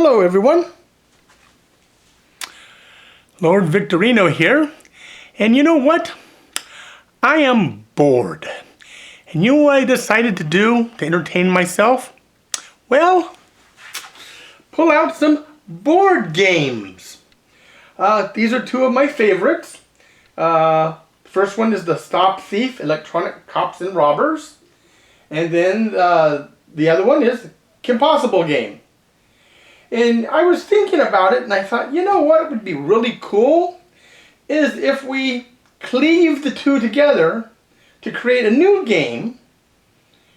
Hello everyone, Lord Victorino here, and you know what? I am bored. And you know what I decided to do to entertain myself? Well, pull out some board games. These are two of my favorites. First one is the Stop Thief, Electronic Cops and Robbers. And then the other one is Impossible Game. And I was thinking about it and I thought, you know what would be really cool is if we cleave the two together to create a new game,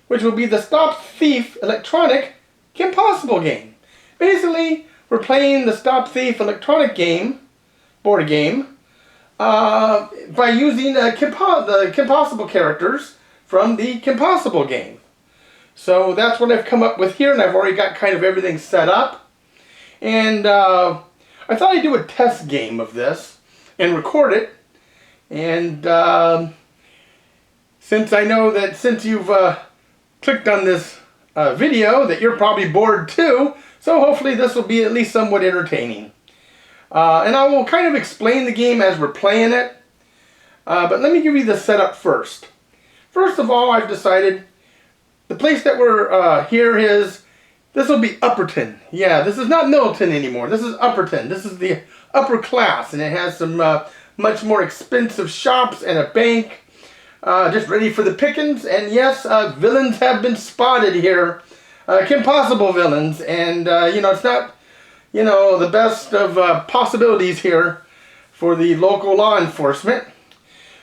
which will be the Stop Thief Electronic Impossible Game. Basically, we're playing the Stop Thief Electronic game, board game, by using the Impossible characters from the Impossible game. So that's what I've come up with here, and I've already got kind of everything set up. And I thought I'd do a test game of this and record it. And since I know that since you've clicked on this video that you're probably bored too, so hopefully this will be at least somewhat entertaining. And I will kind of explain the game as we're playing it. But let me give you the setup first. First of all, I've decided the place that we're here is, this will be Upperton. Yeah, this is not Middleton anymore. This is Upperton. This is the upper class, and it has some much more expensive shops and a bank, just ready for the pickings. And yes, villains have been spotted here, impossible villains, and you know, it's not, you know, the best of possibilities here for the local law enforcement.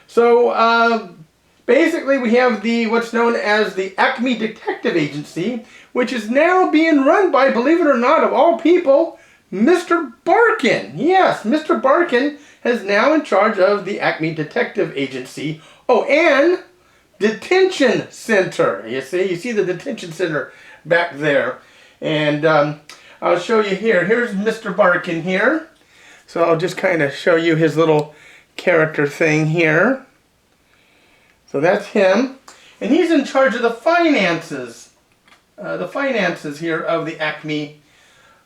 So basically, we have the what's known as the Acme Detective Agency, which is now being run by, believe it or not, of all people, Mr. Barkin. Yes, Mr. Barkin is now in charge of the Acme Detective Agency. Oh, and Detention Center. You see the Detention Center back there. And I'll show you here. Here's Mr. Barkin here. So I'll just kind of show you his little character thing here. So that's him. And he's in charge of the finances. The finances here of the Acme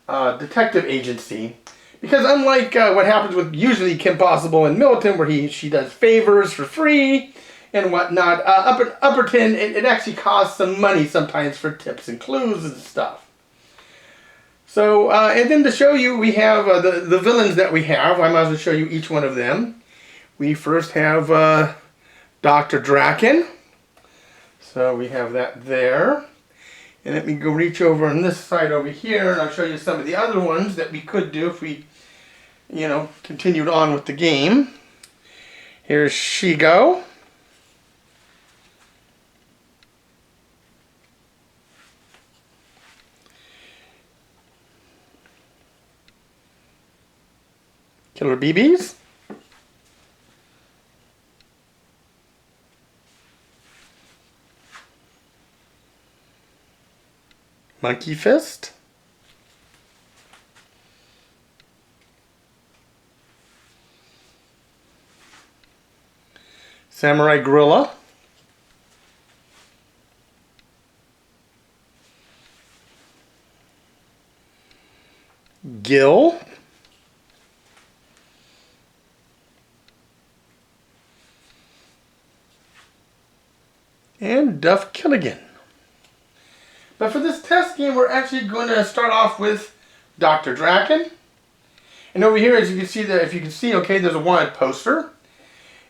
Detective Agency. Because unlike what happens with usually Kim Possible and Milton, where she does favors for free and whatnot, Upperton, it actually costs some money sometimes for tips and clues and stuff. So, and then to show you, we have the villains that we have. I might as well show you each one of them. We first have Dr. Draken. So we have that there. And let me go reach over on this side over here, and I'll show you some of the other ones that we could do if we, you know, continued on with the game. Here's Shigo. Killer BBs. Monkey Fist. Samurai Gorilla. Gil. And Duff Killigan. But for this test game, we're actually going to start off with Dr. Draken. And over here, as you can see, if you can see, okay, there's a wanted poster.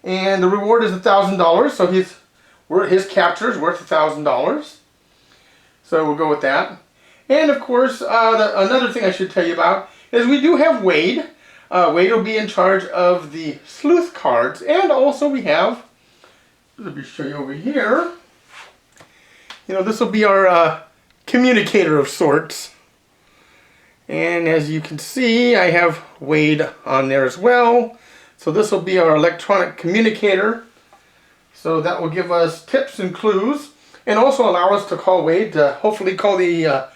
And the reward is $1,000, so his capture is worth $1,000. So we'll go with that. And of course, another thing I should tell you about is we do have Wade. Wade will be in charge of the Sleuth Cards. And also we have, let me show you over here. You know, this will be our communicator of sorts. And as you can see, I have Wade on there as well. So this will be our electronic communicator. So that will give us tips and clues, and also allow us to call Wade to hopefully call the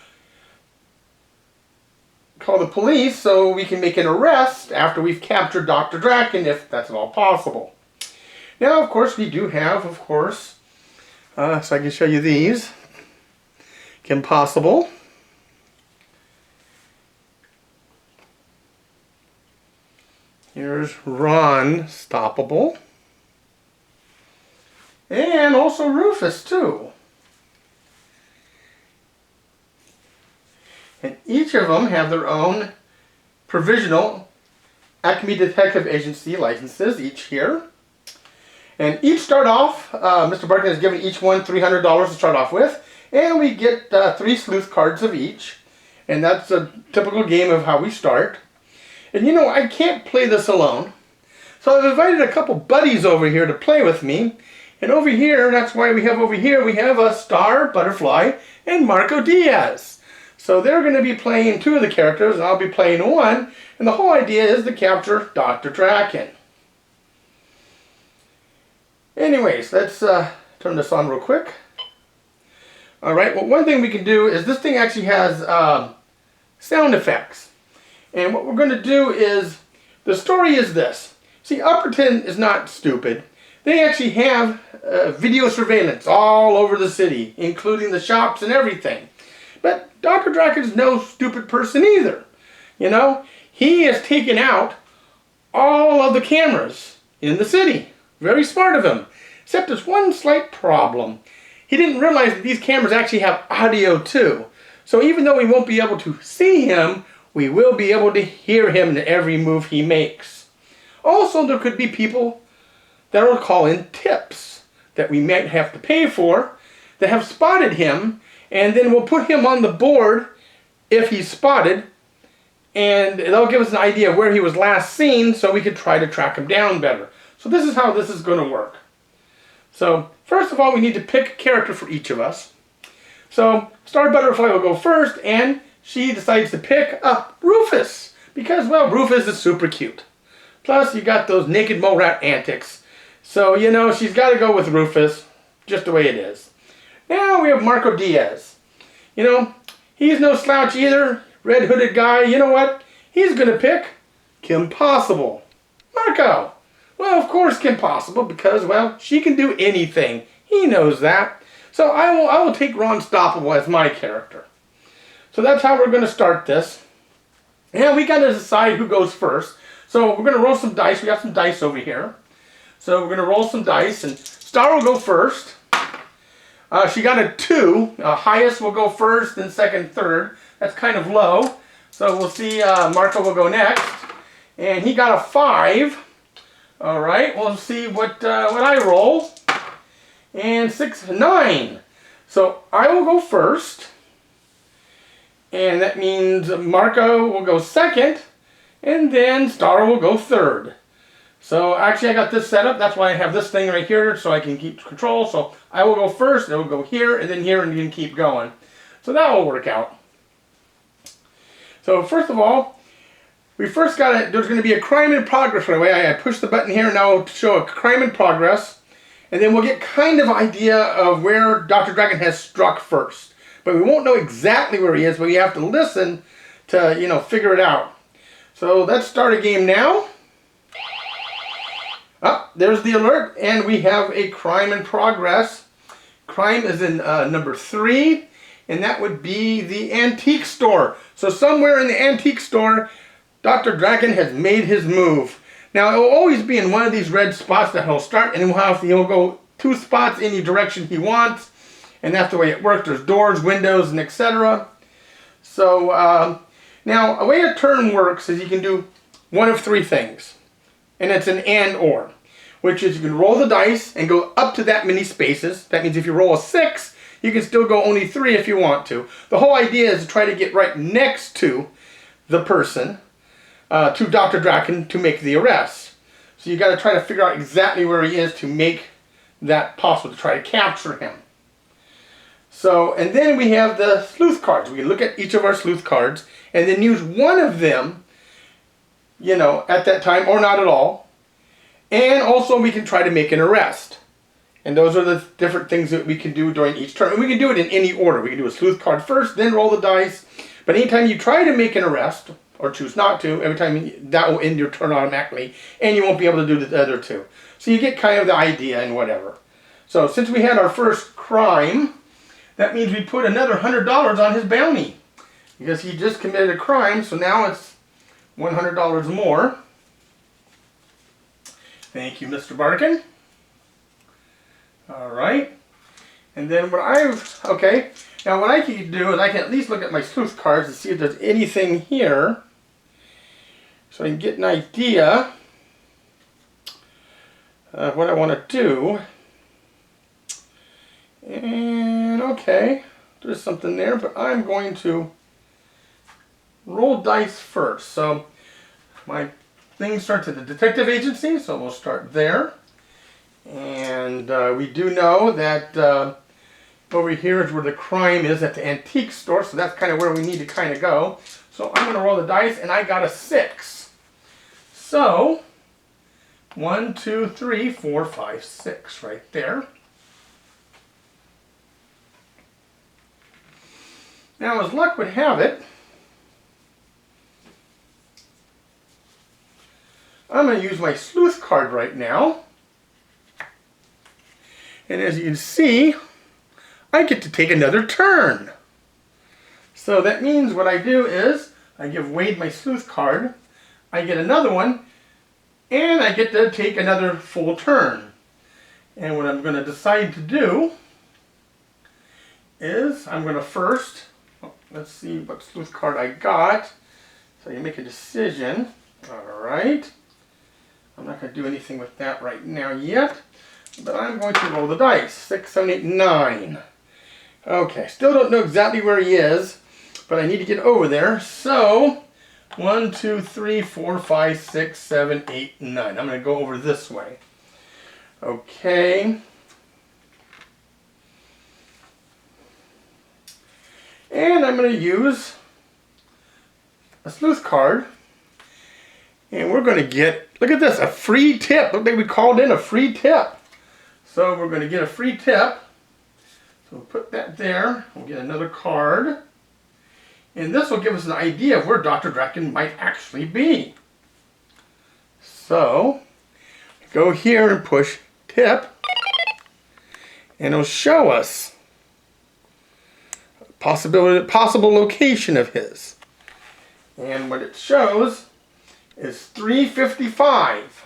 police so we can make an arrest after we've captured Dr. Draken, if that's at all possible. Now, of course, we do have, of course, so I can show you these. Impossible. There's Ron Stoppable. And also Rufus, too. And each of them have their own provisional Acme Detective Agency licenses, each here. And each start off, Mr. Barton has given each one $300 to start off with. And we get 3 sleuth cards of each. And that's a typical game of how we start. And you know, I can't play this alone. So I've invited a couple buddies over here to play with me. And over here, that's why we have a Star, Butterfly, and Marco Diaz. So they're going to be playing 2 of the characters, and I'll be playing 1. And the whole idea is to capture Dr. Draken. Anyways, let's turn this on real quick. Alright, well, one thing we can do is this thing actually has sound effects. And what we're going to do is, the story is this. See, Upperton is not stupid. They actually have video surveillance all over the city, including the shops and everything. But Dr. Draken's no stupid person either. You know, he has taken out all of the cameras in the city. Very smart of him. Except there's one slight problem. He didn't realize that these cameras actually have audio too. So even though we won't be able to see him, we will be able to hear him in every move he makes. Also, there could be people that will call in tips that we might have to pay for that have spotted him, and then we'll put him on the board if he's spotted, and they'll give us an idea of where he was last seen so we could try to track him down better. So this is how this is going to work. So first of all, we need to pick a character for each of us. So Star Butterfly will go first, and she decides to pick up Rufus because, well, Rufus is super cute. Plus, you got those naked mole rat antics. So, you know, she's got to go with Rufus, just the way it is. Now we have Marco Diaz. You know, he's no slouch either. Red hooded guy. You know what? He's going to pick Kim Possible. Marco. Well, of course Kim Possible, because, well, she can do anything. He knows that. So I will take Ron Stoppable as my character. So that's how we're going to start this. And we got to decide who goes first. So we're going to roll some dice. We got some dice over here. So we're going to roll some dice, and Star will go first. She got a 2. Highest will go first, then second, third. That's kind of low. So we'll see. Marco will go next, and he got a 5. All right. We'll see what I roll. And 6, 9. So I will go first, and that means Marco will go second, and then Star will go third. So actually I got this set up. That's why I have this thing right here so I can keep control. So I will go first, it will go here, and then here, and you can keep going. So that will work out. So first of all, there's going to be a crime in progress right away. I push the button here and now it'll show a crime in progress. And then we'll get kind of idea of where Dr. Draken has struck first. But we won't know exactly where he is, but we have to listen to, you know, figure it out. So let's start a game now. There's the alert, and we have a crime in progress. Crime is in number 3, and that would be the antique store. So somewhere in the antique store, Dr. Draken has made his move. Now, it will always be in one of these red spots that he'll start, and he'll go 2 spots any direction he wants, and that's the way it works. There's doors, windows, and etc. So, now, a way a turn works is you can do one of 3 things, and it's an and or, which is you can roll the dice and go up to that many spaces. That means if you roll a 6, you can still go only 3 if you want to. The whole idea is to try to get right next to the person, to Dr. Draken, to make the arrest. So you got to try to figure out exactly where he is to make that possible, to try to capture him. So, and then we have the sleuth cards. We can look at each of our sleuth cards and then use one of them, you know, at that time or not at all. And also we can try to make an arrest. And those are the different things that we can do during each turn. And we can do it in any order. We can do a sleuth card first, then roll the dice. But anytime you try to make an arrest, or choose not to, every time that will end your turn automatically, and you won't be able to do the other 2. So you get kind of the idea and whatever. So since we had our first crime, that means we put another $100 on his bounty. Because he just committed a crime, so now it's $100 more. Thank you, Mr. Barkin. All right. And then okay, now what I can do is I can at least look at my sleuth cards and see if there's anything here. So I can get an idea of what I want to do. And okay, there's something there, but I'm going to roll dice first. So my thing starts at the detective agency, so we'll start there. And we do know that over here is where the crime is, at the antique store, so that's kind of where we need to kind of go. So I'm going to roll the dice, and I got a 6. So 1, 2, 3, 4, 5, 6 right there. Now, as luck would have it, I'm going to use my sleuth card right now. And as you can see, I get to take another turn. So that means what I do is I give Wade my sleuth card, I get another one, and I get to take another full turn. And what I'm going to decide to do is I'm going to first, let's see what sleuth card I got, so you make a decision. Alright, I'm not going to do anything with that right now yet, but I'm going to roll the dice. 6, 7, 8, 9. Okay, still don't know exactly where he is, but I need to get over there. So 1, 2, 3, 4, 5, 6, 7, 8, 9. I'm going to go over this way. Okay. And I'm going to use a sleuth card. And we're going to get, look at this, a free tip. Look like we called in a free tip. So we're going to get a free tip. So we'll put that there. We'll get another card. And this will give us an idea of where Dr. Draken might actually be. So, go here and push tip. And it'll show us a possible location of his. And what it shows is 355.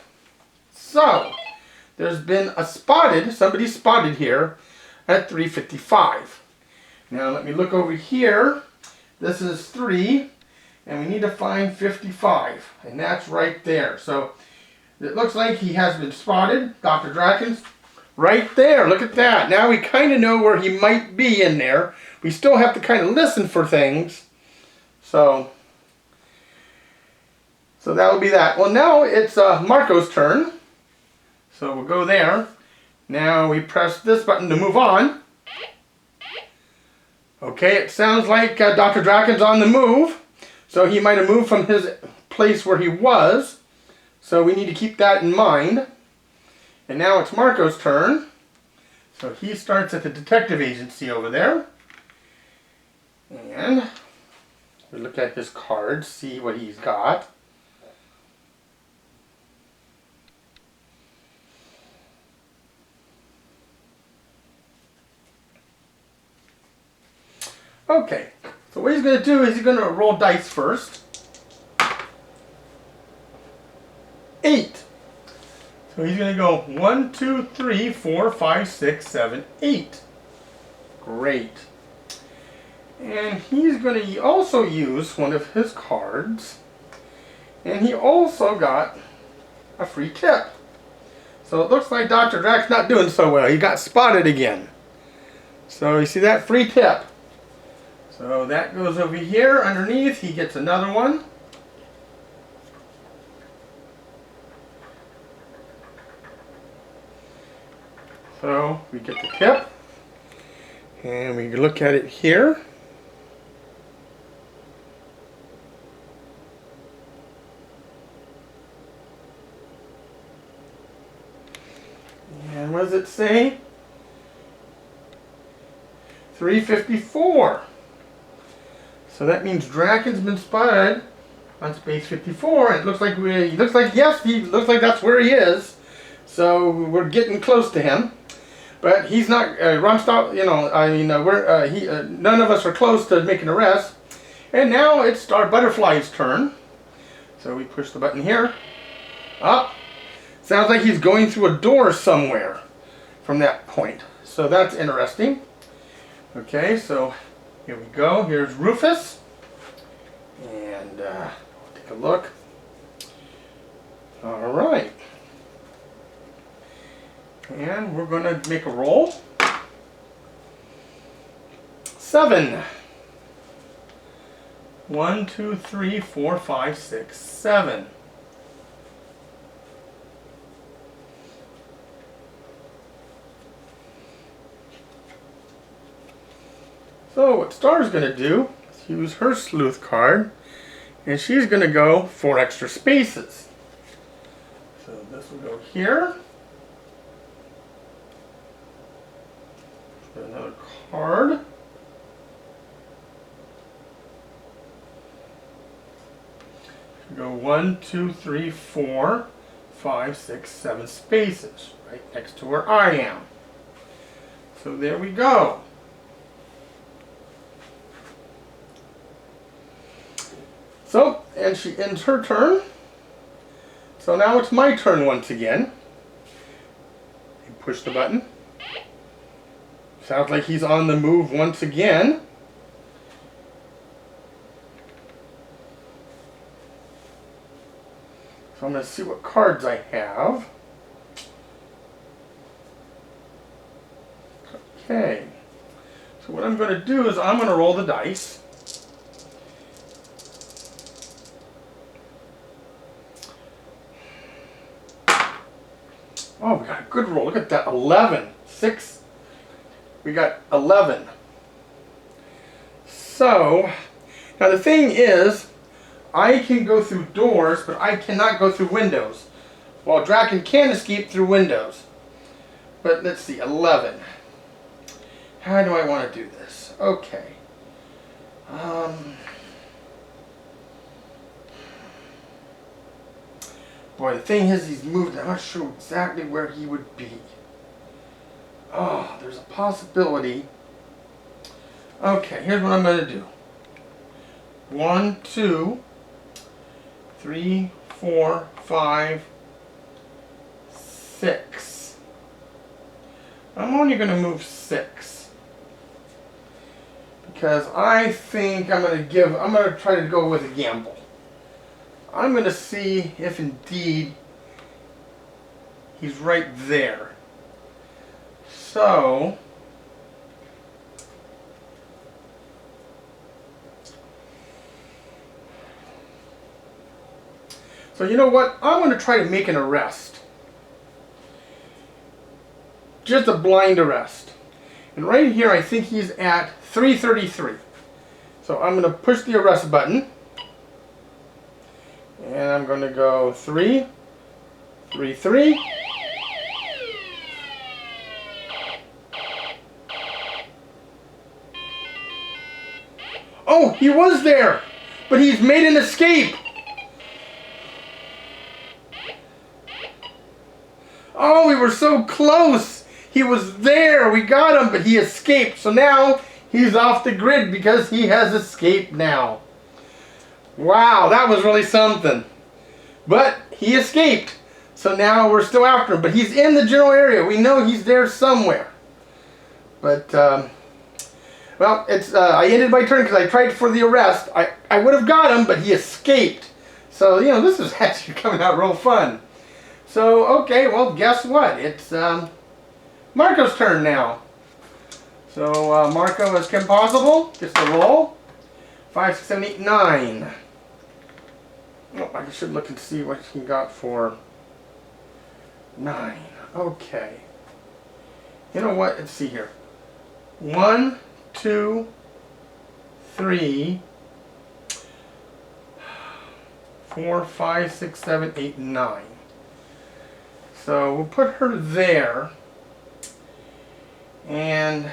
So, there's been somebody spotted here at 355. Now let me look over here. This is 3, and we need to find 55, and that's right there. So it looks like he has been spotted. Dr. Draken's right there. Look at that. Now we kind of know where he might be in there. We still have to kind of listen for things. So that'll be that. Well, now it's Marco's turn. So we'll go there. Now we press this button to move on. Okay, it sounds like Dr. Draken's on the move. So he might have moved from his place where he was. So we need to keep that in mind. And now it's Marco's turn. So he starts at the detective agency over there. And we look at his cards, see what he's got. Okay, so what he's going to do is he's going to roll dice first. 8. So he's going to go 1, 2, 3, 4, 5, 6, 7, 8. Great. And he's going to also use one of his cards. And he also got a free tip. So it looks like Dr. Draken's not doing so well. He got spotted again. So you see that free tip. So that goes over here underneath. He gets another one. So we get the tip. And we look at it here. And what does it say? 354. So that means Draken's been spotted on space 54. It looks like he looks like that's where he is. So we're getting close to him, but he's not. None of us are close to making an arrest. And now it's our butterfly's turn. So we push the button here, up. Sounds like he's going through a door somewhere from that point. So that's interesting. Okay, so here we go. Here's Rufus. And take a look. All right. And we're going to make a roll. 7. 1, 2, 3, 4, 5, 6, 7. So what Star's going to do is use her Sleuth card, and she's going to go 4 extra spaces. So this will go here. Put another card. Go 1, 2, 3, 4, 5, 6, 7 spaces right next to where I am. So there we go. So, and she ends her turn. So now it's my turn once again. You push the button. Sounds like he's on the move once again. So I'm going to see what cards I have. Okay. So what I'm going to do is I'm going to roll the dice. Oh, we got a good roll. Look at that. 11. 6. We got 11. So, now the thing is, I can go through doors, but I cannot go through windows. While Draken can escape through windows. But let's see, 11. How do I want to do this? Okay. Boy, the thing is, he's moved. I'm not sure exactly where he would be. Oh, there's a possibility. Okay, here's what I'm going to do. 1, 2, 3, 4, 5, 6. I'm only going to move 6. Because I think I'm going to try to go with a gamble. I'm going to see if indeed he's right there. So, you know what? I'm going to try to make an arrest. Just a blind arrest. And right here I think he's at 333. So I'm going to push the arrest button. And I'm going to go 3, 3, 3. Oh, he was there! But he's made an escape! Oh, we were so close! He was there! We got him, but he escaped. So now he's off the grid because he has escaped now. Wow, that was really something. But he escaped. So now we're still after him. But he's in the general area. We know he's there somewhere. But, well, I ended my turn because I tried for the arrest. I would have got him, but he escaped. So, you know, this is actually coming out real fun. So, okay, well, guess what? It's Marco's turn now. So, Marco is Kim Possible. Gets the roll. 5, 6, 7, 8, 9. Oh, I should look and see what he got for 9. Okay. You know what? Let's see here. 1, 2, 3, 4, 5, 6, 7, 8, 9. So we'll put her there. And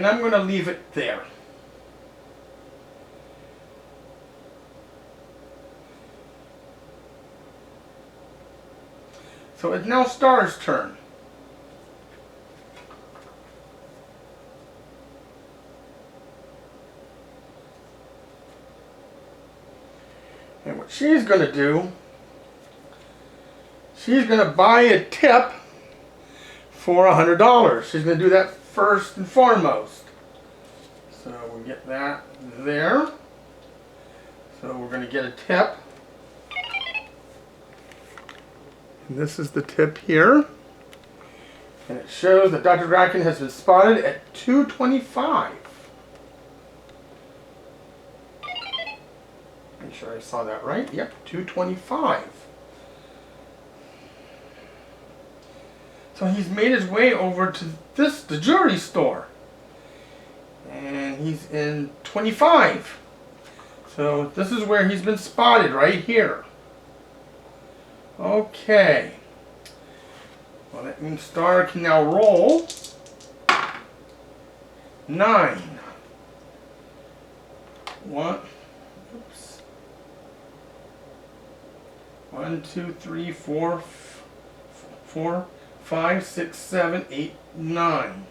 I'm going to leave it there. So it's now Star's turn. she's going to do, she's going to buy a tip for $100. She's going to do that first and foremost. So we'll get that there. So we're going to get a tip. And this is the tip here. And it shows that Dr. Draken has been spotted at 225. Make sure I saw that right. Yep, 225. So he's made his way over to the jewelry store. And he's in 25. So this is where he's been spotted, right here. Okay. Well, that means Star can now roll 9. 1, 2, 3, 4, 5, 6, 7, 8, 9.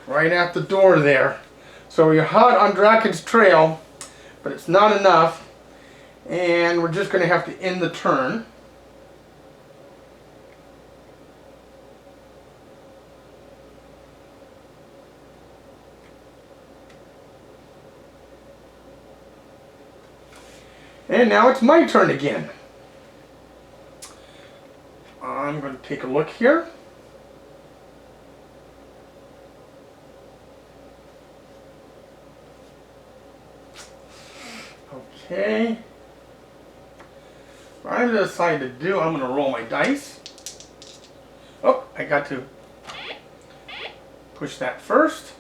Right at the door there. So you're hot on Draken's trail, but it's not enough. And we're just going to have to end the turn. And now it's my turn again. I'm going to take a look here. Okay. What I'm going to decide to do, I'm going to roll my dice. Oh, I got to push that first.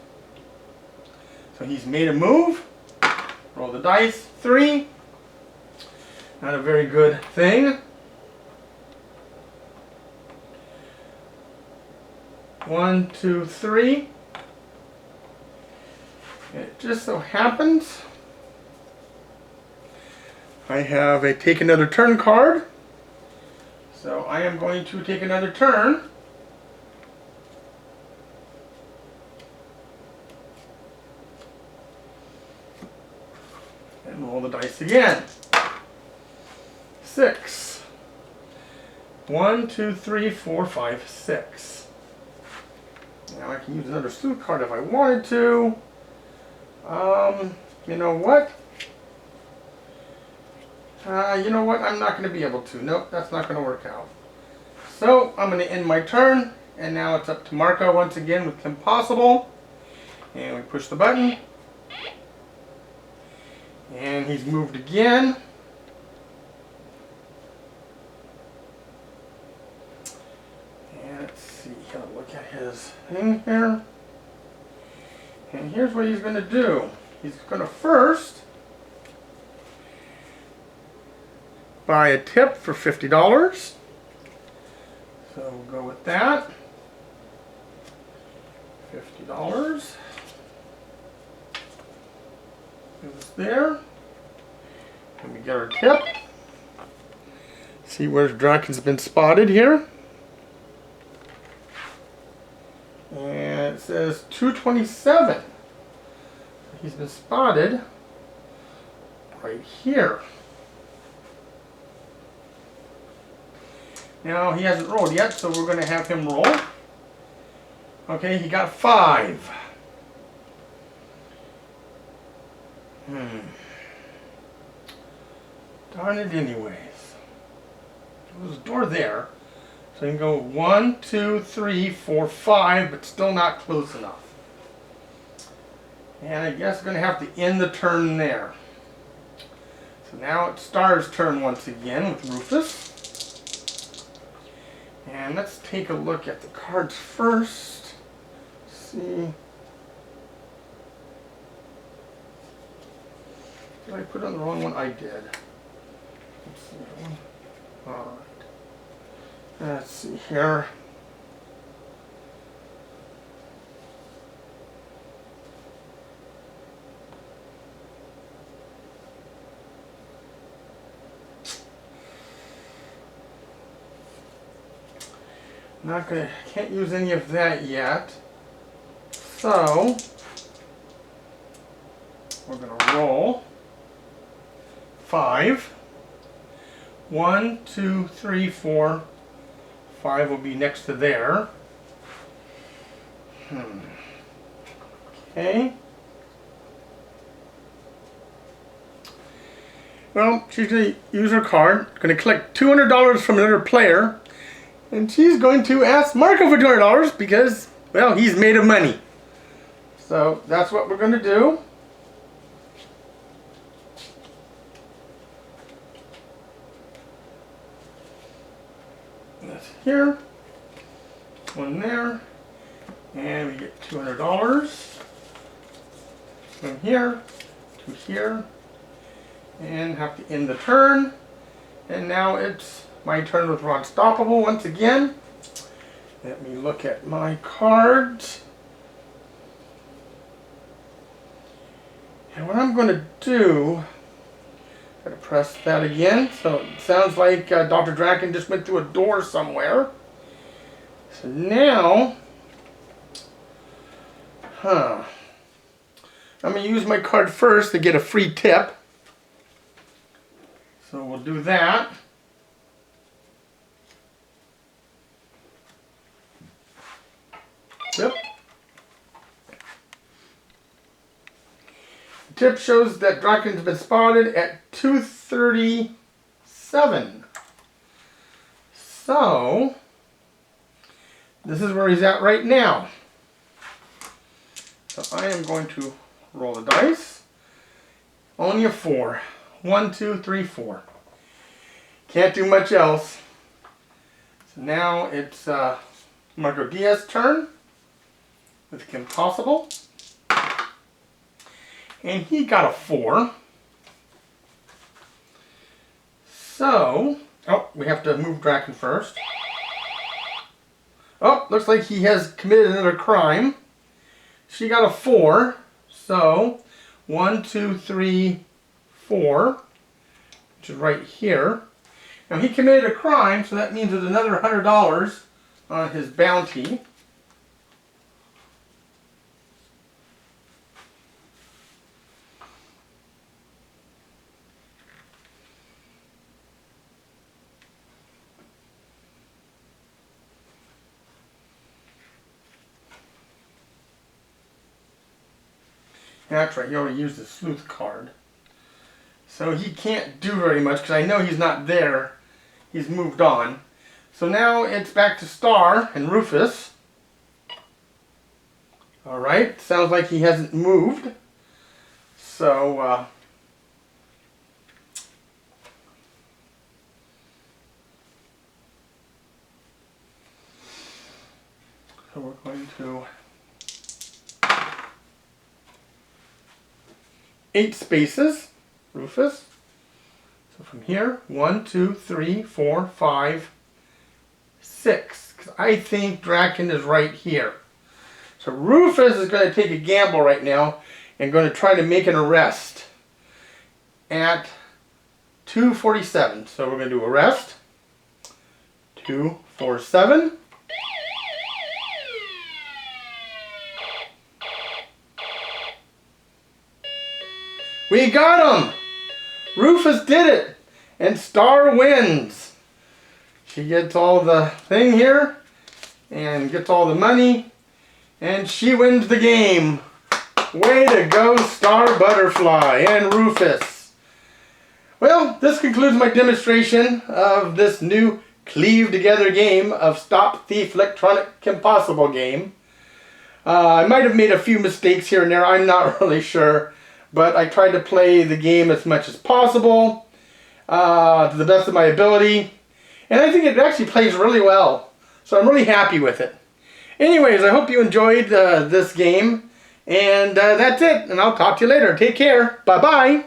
So he's made a move. Roll the dice. 3. Not a very good thing. 1, 2, 3. And it just so happens I have a take another turn card. So I am going to take another turn. And roll the dice again. 6. 1, 2, 3, 4, 5, 6. Now I can use another sleuth card if I wanted to. You know what? I'm not going to be able to. Nope, that's not going to work out. So I'm going to end my turn, and now it's up to Marco once again with Kim Possible. And we push the button. And he's moved again. And let's see, gotta look at his thing here. And here's what he's going to do. He's going to first buy a tip for $50. So we'll go with that. $50. Goes there. And we get our tip. See where Draken's been spotted here. And it says 227. He's been spotted right here. Now he hasn't rolled yet, so we're going to have him roll. Okay, he got 5. Darn it anyways. There's a door there. So you can go 1, 2, 3, 4, 5, but still not close enough. And I guess we're going to have to end the turn there. So now it's Star's turn once again with Rufus. And let's take a look at the cards first. See. Did I put on the wrong one? I did. Let's see. Alright. Let's see here. Can't use any of that yet. So we're gonna roll 5. 1, 2, 3, 4. 5 will be next to there. Okay. Well, she's going to use her card, going to collect $200 from another player, and she's going to ask Marco for $200 because, well, he's made of money. So that's what we're going to do. That's here, one there, and we get $200 from here to here. And have to end the turn. And now it's my turn with Unstoppable once again. Let me look at my cards. And what I'm going to do, I'm going to press that again. So it sounds like Dr. Draken just went through a door somewhere. So now, I'm going to use my card first to get a free tip. So we'll do that. Yep. The tip shows that Draken's been spotted at 2:37. So this is where he's at right now. So I am going to roll the dice. Only a 4. 1, 2, 3, 4. Can't do much else. So now it's Marco Diaz's turn with Kim Possible. And he got a 4. So, oh, we have to move Draken first. Oh, looks like he has committed another crime. She got a 4. So, 1, 2, 3, 4, which is right here. Now he committed a crime, so that means there's another $100 on his bounty. That's right, you already used the Sleuth card. So he can't do very much because I know he's not there. He's moved on. So now it's back to Star and Rufus. Alright, sounds like he hasn't moved. So, we're going to 8 spaces, Rufus. So from here, 1, 2, 3, 4, 5, 6. Because I think Draken is right here. So Rufus is going to take a gamble right now and going to try to make an arrest at 2:47. So we're going to do arrest. 247. We got him! Rufus did it! And Star wins. She gets all the thing here and gets all the money and she wins the game. Way to go, Star Butterfly and Rufus. Well, this concludes my demonstration of this new Cleaved Together game of Stop Thief Electronic Impossible game. I might have made a few mistakes here and there, I'm not really sure. But I tried to play the game as much as possible, to the best of my ability. And I think it actually plays really well. So I'm really happy with it. Anyways, I hope you enjoyed this game. And that's it. And I'll talk to you later. Take care. Bye-bye.